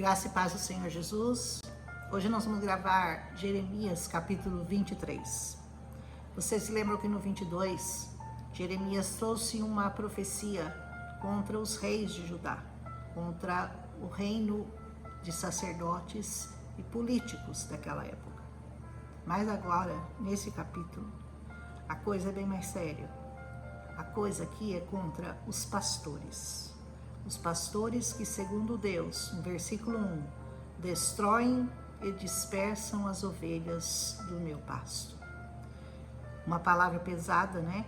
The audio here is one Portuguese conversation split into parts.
Graça e paz do Senhor Jesus. Hoje nós vamos gravar Jeremias capítulo 23. Vocês se lembram que no 22, Jeremias trouxe uma profecia contra os reis de Judá, contra o reino de sacerdotes e políticos daquela época. Mas agora, nesse capítulo, a coisa é bem mais séria. A coisa aqui é contra os pastores. Os pastores que, segundo Deus, no versículo 1, destroem e dispersam as ovelhas do meu pasto. Uma palavra pesada, né?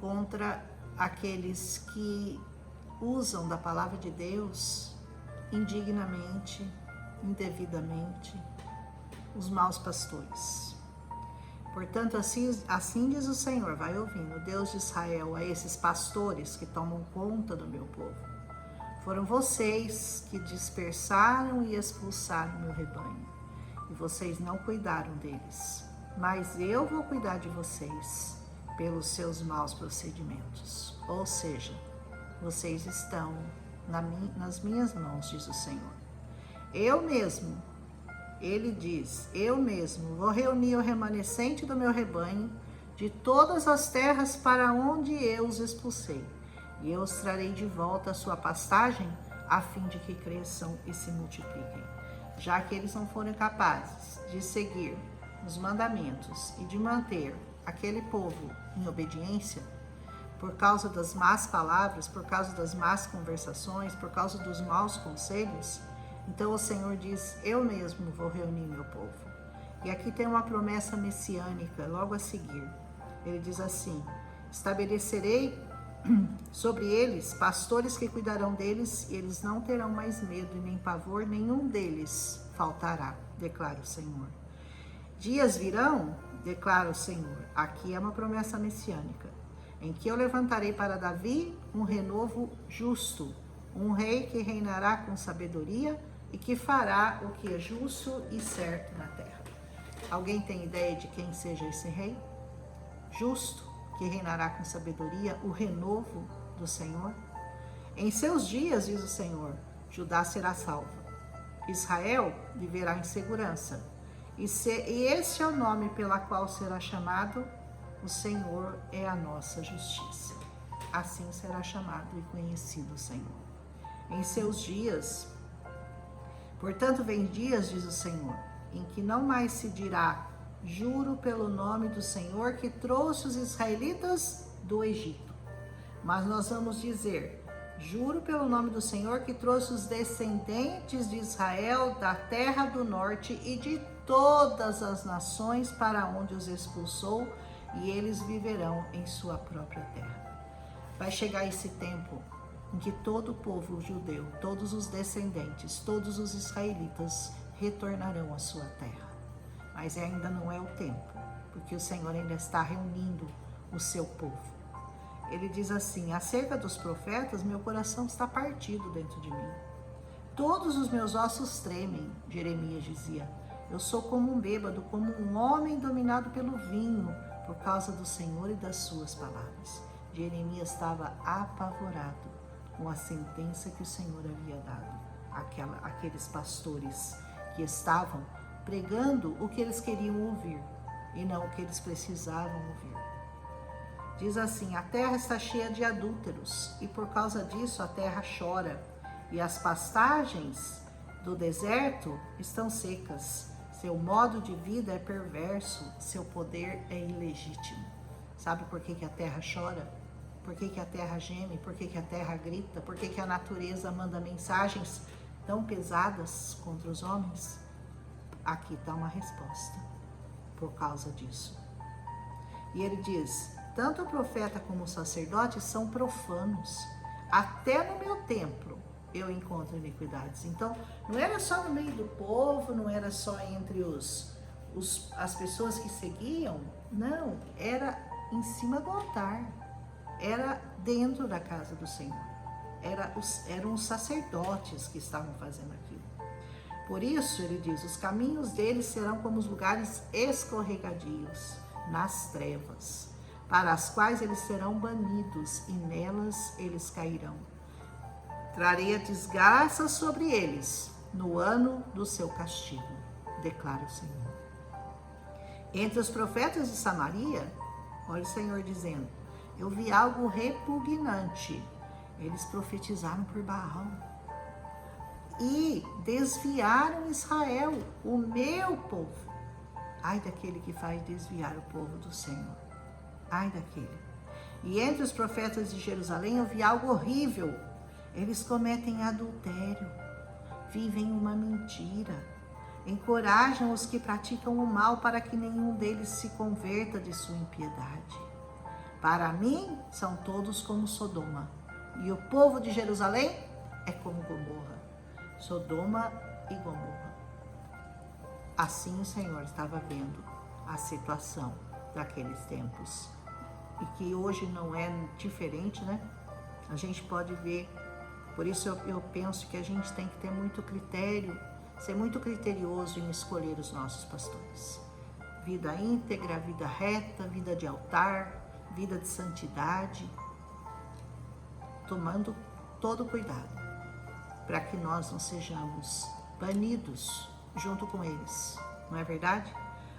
Contra aqueles que usam da palavra de Deus indignamente, indevidamente, os maus pastores. Portanto, assim diz o Senhor, vai ouvindo, Deus de Israel, a esses pastores que tomam conta do meu povo. Foram vocês que dispersaram e expulsaram meu rebanho, e vocês não cuidaram deles. Mas eu vou cuidar de vocês pelos seus maus procedimentos. Ou seja, vocês estão nas minhas mãos, diz o Senhor. Ele diz, eu mesmo vou reunir o remanescente do meu rebanho de todas as terras para onde eu os expulsei, e eu os trarei de volta à sua pastagem, a fim de que cresçam e se multipliquem. Já que eles não foram capazes de seguir os mandamentos e de manter aquele povo em obediência, por causa das más palavras, por causa das más conversações, por causa dos maus conselhos, então o Senhor diz, eu mesmo vou reunir meu povo. E aqui tem uma promessa messiânica logo a seguir. Ele diz assim, estabelecerei sobre eles pastores que cuidarão deles, e eles não terão mais medo e nem pavor, nenhum deles faltará, declara o Senhor. Dias virão, declara o Senhor, aqui é uma promessa messiânica, em que eu levantarei para Davi um renovo justo, um rei que reinará com sabedoria e que fará o que é justo e certo na terra. Alguém tem ideia de quem seja esse rei? Justo, que reinará com sabedoria, o renovo do Senhor. Em seus dias, diz o Senhor, Judá será salva. Israel viverá em segurança. E este é o nome pela qual será chamado, o Senhor é a nossa justiça. Assim será chamado e conhecido o Senhor. Em seus dias, portanto, vem dias, diz o Senhor, em que não mais se dirá, juro pelo nome do Senhor que trouxe os israelitas do Egito. Mas nós vamos dizer, juro pelo nome do Senhor que trouxe os descendentes de Israel da terra do norte e de todas as nações para onde os expulsou, e eles viverão em sua própria terra. Vai chegar esse tempo em que todo o povo judeu, todos os descendentes, todos os israelitas retornarão à sua terra. Mas ainda não é o tempo, porque o Senhor ainda está reunindo o seu povo. Ele diz assim, acerca dos profetas, meu coração está partido dentro de mim. Todos os meus ossos tremem, Jeremias dizia. Eu sou como um bêbado, como um homem dominado pelo vinho, por causa do Senhor e das suas palavras. Jeremias estava apavorado com a sentença que o Senhor havia dado àqueles pastores que estavam pregando o que eles queriam ouvir e não o que eles precisavam ouvir. Diz assim, a terra está cheia de adúlteros e por causa disso a terra chora e as pastagens do deserto estão secas. Seu modo de vida é perverso, seu poder é ilegítimo. Sabe por que a terra chora? Por que a terra geme? Por que a terra grita? Por que a natureza manda mensagens tão pesadas contra os homens? Aqui está uma resposta por causa disso. E ele diz, tanto o profeta como o sacerdote são profanos. Até no meu templo eu encontro iniquidades. Então, não era só no meio do povo, não era só entre as pessoas que seguiam, não, era em cima do altar, era dentro da casa do Senhor, eram os sacerdotes que estavam fazendo aquilo. Por isso, ele diz, os caminhos deles serão como os lugares escorregadios, nas trevas, para as quais eles serão banidos, e nelas eles cairão. trarei a desgraça sobre eles no ano do seu castigo, declara o Senhor. Entre os profetas de Samaria, olha o Senhor dizendo, eu vi algo repugnante. Eles profetizaram por Baal e desviaram Israel, o meu povo. Ai daquele que faz desviar o povo do Senhor. Ai daquele. E entre os profetas de Jerusalém eu vi algo horrível. Eles cometem adultério, vivem uma mentira, encorajam os que praticam o mal para que nenhum deles se converta de sua impiedade. Para mim, são todos como Sodoma, e o povo de Jerusalém é como Gomorra. Sodoma e Gomorra. Assim o Senhor estava vendo a situação daqueles tempos. E que hoje não é diferente, né? A gente pode ver, por isso eu penso que a gente tem que ter muito critério, ser muito criterioso em escolher os nossos pastores. Vida íntegra, vida reta, vida de altar, vida de santidade, tomando todo cuidado, para que nós não sejamos banidos junto com eles, não é verdade?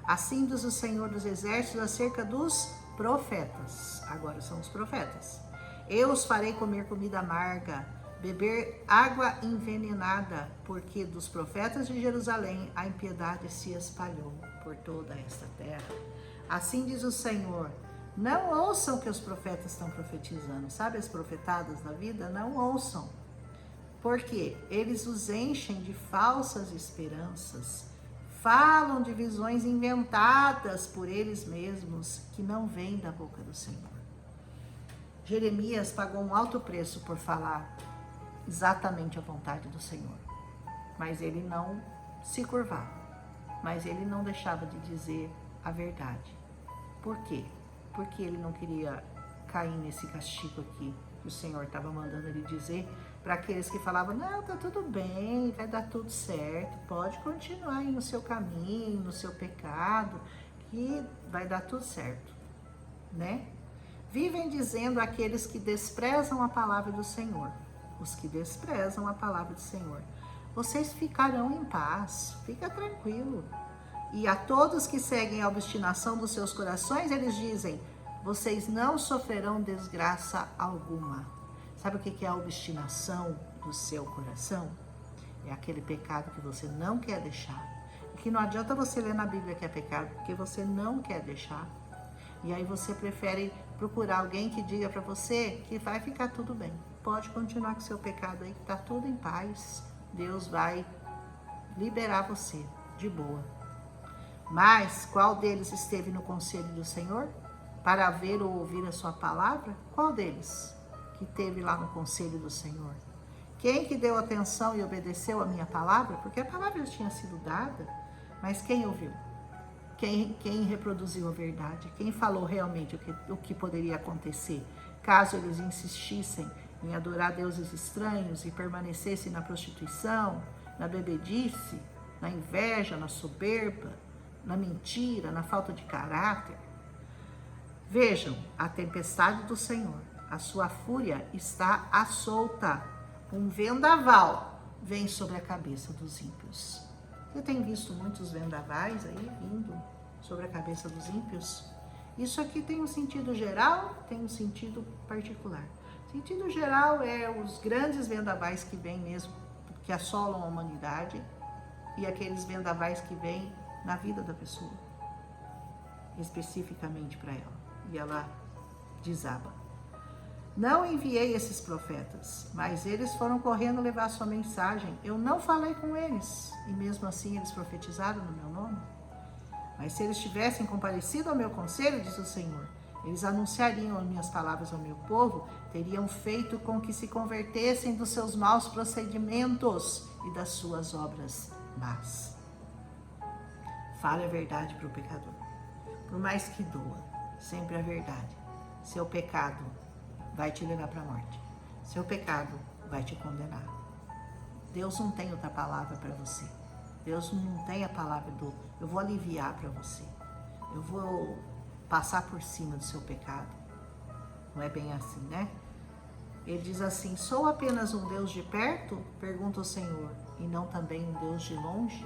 Assim diz o Senhor dos Exércitos acerca dos profetas, agora são os profetas. Eu os farei comer comida amarga, beber água envenenada, porque dos profetas de Jerusalém a impiedade se espalhou por toda esta terra. Assim diz o Senhor, não ouçam o que os profetas estão profetizando, sabe as profetadas da vida? Não ouçam, porque eles os enchem de falsas esperanças, falam de visões inventadas por eles mesmos, que não vêm da boca do Senhor. Jeremias pagou um alto preço por falar exatamente a vontade do Senhor, mas ele não se curvava, mas ele não deixava de dizer a verdade. Por quê? Porque ele não queria cair nesse castigo aqui que o Senhor estava mandando ele dizer para aqueles que falavam, não, tá tudo bem, vai dar tudo certo, pode continuar aí no seu caminho, no seu pecado, que vai dar tudo certo, né? Vivem dizendo aqueles que desprezam a palavra do Senhor, os que desprezam a palavra do Senhor, vocês ficarão em paz, fica tranquilo. E a todos que seguem a obstinação dos seus corações, eles dizem, vocês não sofrerão desgraça alguma. Sabe o que é a obstinação do seu coração? É aquele pecado que você não quer deixar. E que não adianta você ler na Bíblia que é pecado, porque você não quer deixar. E aí você prefere procurar alguém que diga para você que vai ficar tudo bem. Pode continuar com seu pecado aí, que tá tudo em paz. Deus vai liberar você de boa. Mas qual deles esteve no conselho do Senhor para ver ou ouvir a sua palavra? Qual deles que esteve lá no conselho do Senhor? Quem que deu atenção e obedeceu a minha palavra? Porque a palavra já tinha sido dada, mas quem ouviu? Quem reproduziu a verdade? Quem falou realmente o que poderia acontecer caso eles insistissem em adorar deuses estranhos e permanecessem na prostituição, na bebedice, na inveja, na soberba, na mentira, na falta de caráter? Vejam a tempestade do Senhor, a sua fúria está à solta, um vendaval vem sobre a cabeça dos ímpios. Você tem visto muitos vendavais aí vindo sobre a cabeça dos ímpios? Isso aqui tem um sentido geral, tem um sentido particular. O sentido geral é os grandes vendavais que vêm mesmo, que assolam a humanidade, e aqueles vendavais que vêm na vida da pessoa, especificamente para ela, e ela desaba. Não enviei esses profetas, mas eles foram correndo levar a sua mensagem. Eu não falei com eles, e mesmo assim eles profetizaram no meu nome. Mas se eles tivessem comparecido ao meu conselho, diz o Senhor, eles anunciariam as minhas palavras ao meu povo, teriam feito com que se convertessem dos seus maus procedimentos e das suas obras más. Fale a verdade para o pecador, por mais que doa, sempre a verdade. Seu pecado vai te levar para a morte. Seu pecado vai te condenar. Deus não tem outra palavra para você. Deus não tem a palavra do eu vou aliviar para você. Eu vou passar por cima do seu pecado. Não é bem assim, né? Ele diz assim: sou apenas um Deus de perto? Pergunta o Senhor, e não também um Deus de longe?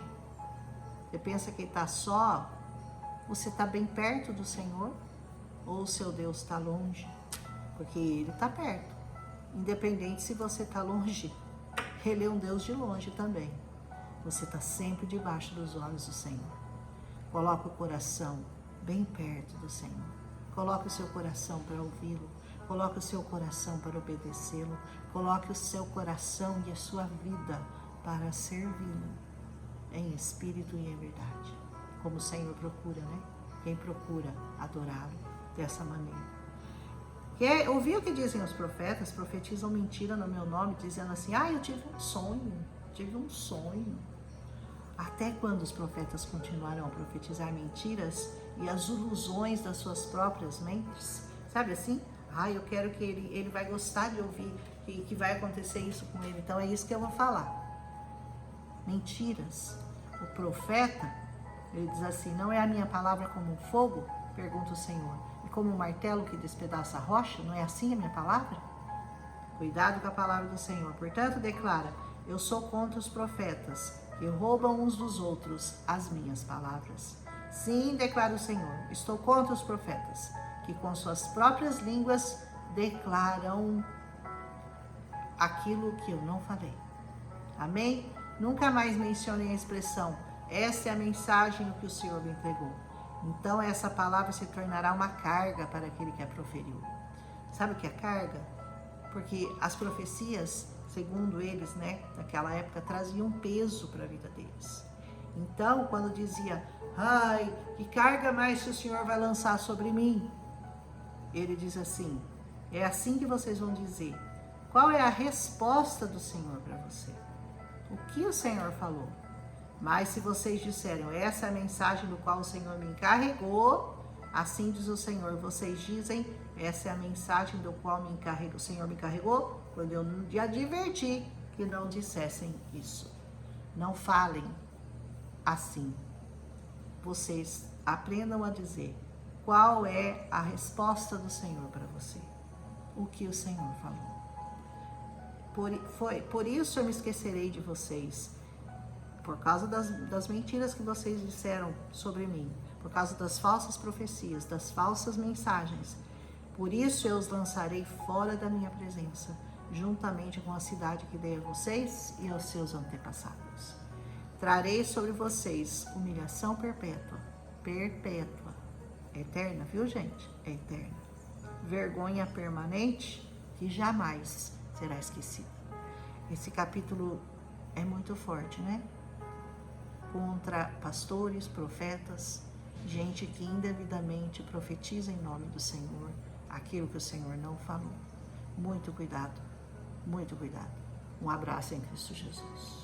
Você pensa que está só? Você está bem perto do Senhor? Ou o seu Deus está longe? Porque Ele está perto. Independente se você está longe, Ele é um Deus de longe também. Você está sempre debaixo dos olhos do Senhor. Coloque o coração bem perto do Senhor. Coloque o seu coração para ouvi-lo. Coloque o seu coração para obedecê-lo. Coloque o seu coração e a sua vida para servi-lo, em espírito e em verdade. Como o Senhor procura, né? Quem procura adorá-lo dessa maneira. Ouviu o que dizem os profetas? Profetizam mentira no meu nome, dizendo assim: eu tive um sonho. Até quando os profetas continuarão a profetizar mentiras e as ilusões das suas próprias mentes? Sabe assim? Eu quero que ele vai gostar de ouvir que vai acontecer isso com ele. Então é isso que eu vou falar. Mentiras. O profeta, ele diz assim: não é a minha palavra como um fogo? Pergunta o Senhor. E como um martelo que despedaça a rocha? Não é assim a minha palavra? Cuidado com a palavra do Senhor. Portanto, declara: eu sou contra os profetas que roubam uns dos outros as minhas palavras. Sim, declara o Senhor, estou contra os profetas que com suas próprias línguas declaram aquilo que eu não falei. Amém? Nunca mais mencionem a expressão: essa é a mensagem que o Senhor me entregou. Então essa palavra se tornará uma carga para aquele que a proferiu. Sabe o que é carga? Porque as profecias, segundo eles, né, naquela época, traziam peso para a vida deles. Então, quando dizia: que carga mais que o Senhor vai lançar sobre mim? Ele diz assim: é assim que vocês vão dizer. Qual é a resposta do Senhor para você? O que o Senhor falou? Mas se vocês disserem: essa é a mensagem do qual o Senhor me encarregou, assim diz o Senhor, vocês dizem: essa é a mensagem do qual o Senhor me encarregou, quando eu lhe adverti que não dissessem isso. Não falem assim. Vocês aprendam a dizer qual é a resposta do Senhor para você. O que o Senhor falou. Por isso eu me esquecerei de vocês, por causa das mentiras que vocês disseram sobre mim, por causa das falsas profecias, das falsas mensagens. Por isso eu os lançarei fora da minha presença, juntamente com a cidade que dei a vocês e aos seus antepassados. Trarei sobre vocês humilhação perpétua, eterna, viu gente? É eterna. Vergonha permanente que jamais será esquecida. Esse capítulo é muito forte, né? Contra pastores, profetas, gente que indevidamente profetiza em nome do Senhor aquilo que o Senhor não falou. Muito cuidado, muito cuidado. Um abraço em Cristo Jesus.